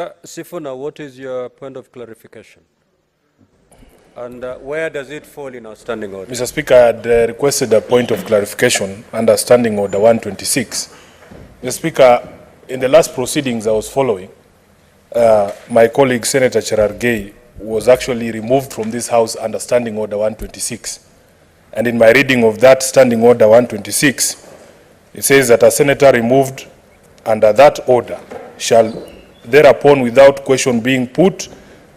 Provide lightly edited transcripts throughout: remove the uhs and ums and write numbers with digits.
Sifuna, what is your point of clarification? And where does it fall in our standing order? Mr. Speaker, I had requested a point of clarification under Standing Order 126. Mr. Speaker, in the last proceedings I was following, my colleague Senator Cherargei was actually removed from this House under Standing Order 126. And in my reading of that Standing Order 126, it says that a senator removed under that order shall thereupon, without question being put,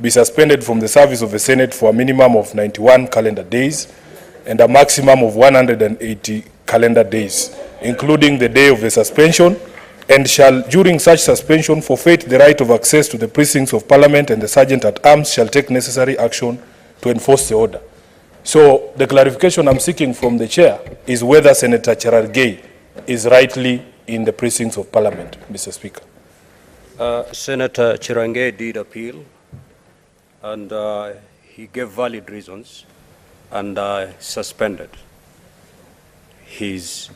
be suspended from the service of the Senate for a minimum of 91 calendar days and a maximum of 180 calendar days, including the day of the suspension, and shall, during such suspension, forfeit the right of access to the precincts of Parliament, and the Sergeant at Arms shall take necessary action to enforce the order. So the clarification I'm seeking from the Chair is whether Senator Cherargei is rightly in the precincts of Parliament, Mr. Speaker. Senator Cherargei did appeal, and he gave valid reasons, and suspended. He's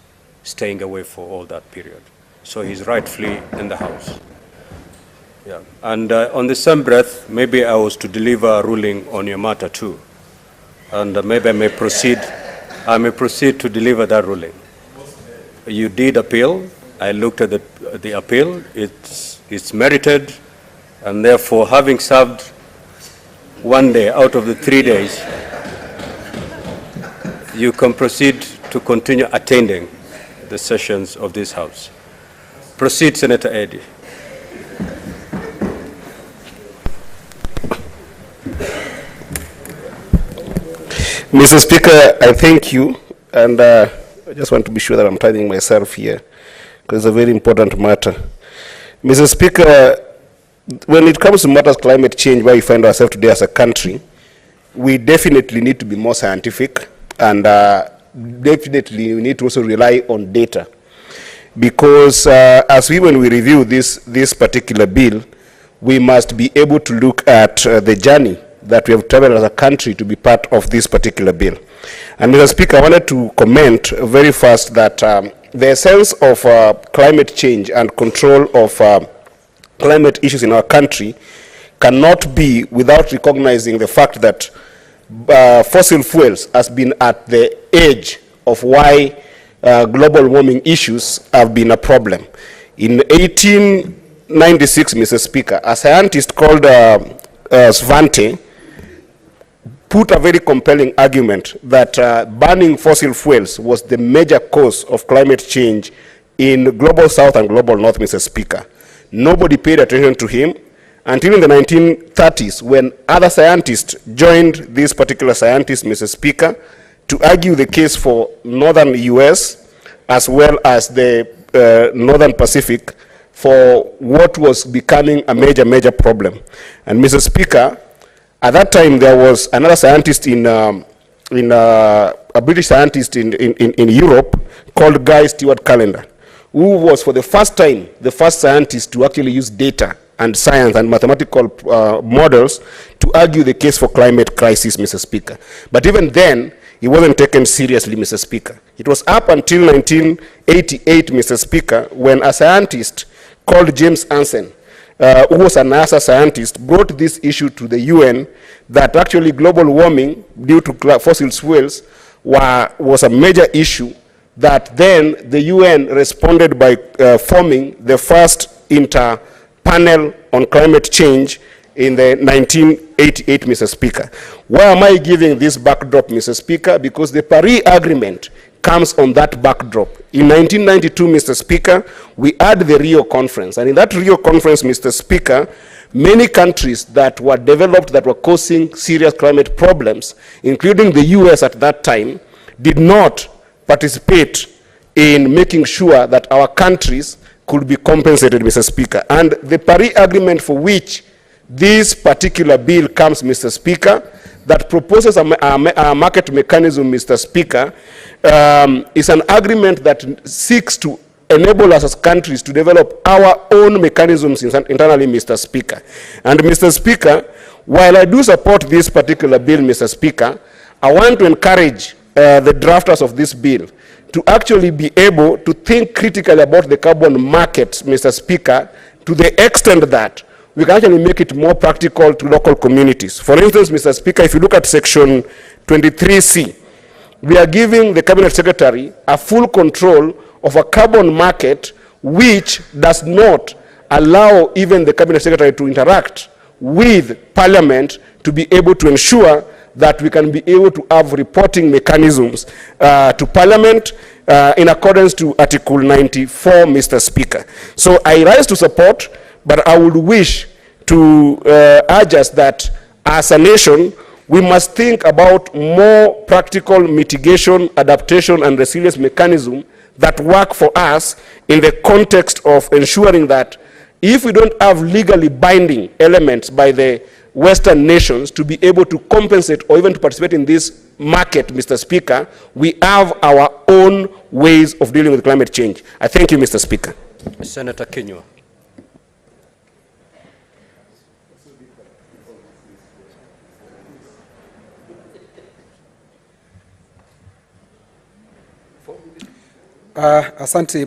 staying away for all that period. So he's rightfully in the House. Yeah. And on the same breath, maybe I was to deliver a ruling on your matter too. And maybe I may proceed to deliver that ruling. You did appeal. I looked at the appeal. It's merited, and therefore, having served 1 day out of the 3 days, you can proceed to continue attending the sessions of this House. Proceed, Senator Eddy. Mr. Speaker, I thank you, and I just want to be sure that I'm timing myself here, because it's a very important matter. Mr. Speaker, when it comes to matters climate change, where we find ourselves today as a country, we definitely need to be more scientific, and definitely we need to also rely on data. Because when we review this particular bill, we must be able to look at the journey that we have traveled as a country to be part of this particular bill. And Mr. Speaker, I wanted to comment very fast that the essence of climate change and control of climate issues in our country cannot be without recognizing the fact that fossil fuels has been at the edge of why global warming issues have been a problem. In 1896, Mr. Speaker, a scientist called Svante put a very compelling argument that burning fossil fuels was the major cause of climate change in global south and global north, Mr. Speaker. Nobody paid attention to him until in the 1930s, when other scientists joined this particular scientist, Mr. Speaker, to argue the case for northern US as well as the northern Pacific for what was becoming a major problem. And Mr. Speaker, at that time, there was another scientist a British scientist in Europe called Guy Stewart Callender, who was for the first time the first scientist to actually use data and science and mathematical models to argue the case for climate crisis, Mr. Speaker. But even then, he wasn't taken seriously, Mr. Speaker. It was up until 1988, Mr. Speaker, when a scientist called James Hansen, who was a NASA scientist, brought this issue to the UN that actually global warming due to fossil fuels was a major issue, that then the UN responded by forming the first inter-panel on climate change in the 1988, Mr. Speaker. Why am I giving this backdrop, Mr. Speaker? Because the Paris Agreement comes on that backdrop. In 1992, Mr. Speaker, we had the Rio Conference. And in that Rio Conference, Mr. Speaker, many countries that were developed that were causing serious climate problems, including the US at that time, did not participate in making sure that our countries could be compensated, Mr. Speaker. And the Paris Agreement, for which this particular bill comes, Mr. Speaker, that proposes a market mechanism, Mr. Speaker, is an agreement that seeks to enable us as countries to develop our own mechanisms internally, Mr. Speaker. And Mr. Speaker, while I do support this particular bill, Mr. Speaker, I want to encourage the drafters of this bill to actually be able to think critically about the carbon markets, Mr. Speaker, to the extent that we can actually make it more practical to local communities. For instance, Mr. Speaker, if you look at section 23C, we are giving the Cabinet Secretary a full control of a carbon market which does not allow even the Cabinet Secretary to interact with Parliament to be able to ensure that we can be able to have reporting mechanisms to Parliament in accordance to Article 94, Mr. Speaker. So I rise to support, but I would wish to urge us that as a nation, we must think about more practical mitigation, adaptation, and resilience mechanism that work for us in the context of ensuring that if we don't have legally binding elements by the Western nations to be able to compensate or even to participate in this market, Mr. Speaker, we have our own ways of dealing with climate change. I thank you, Mr. Speaker. Senator Kingi. Asante.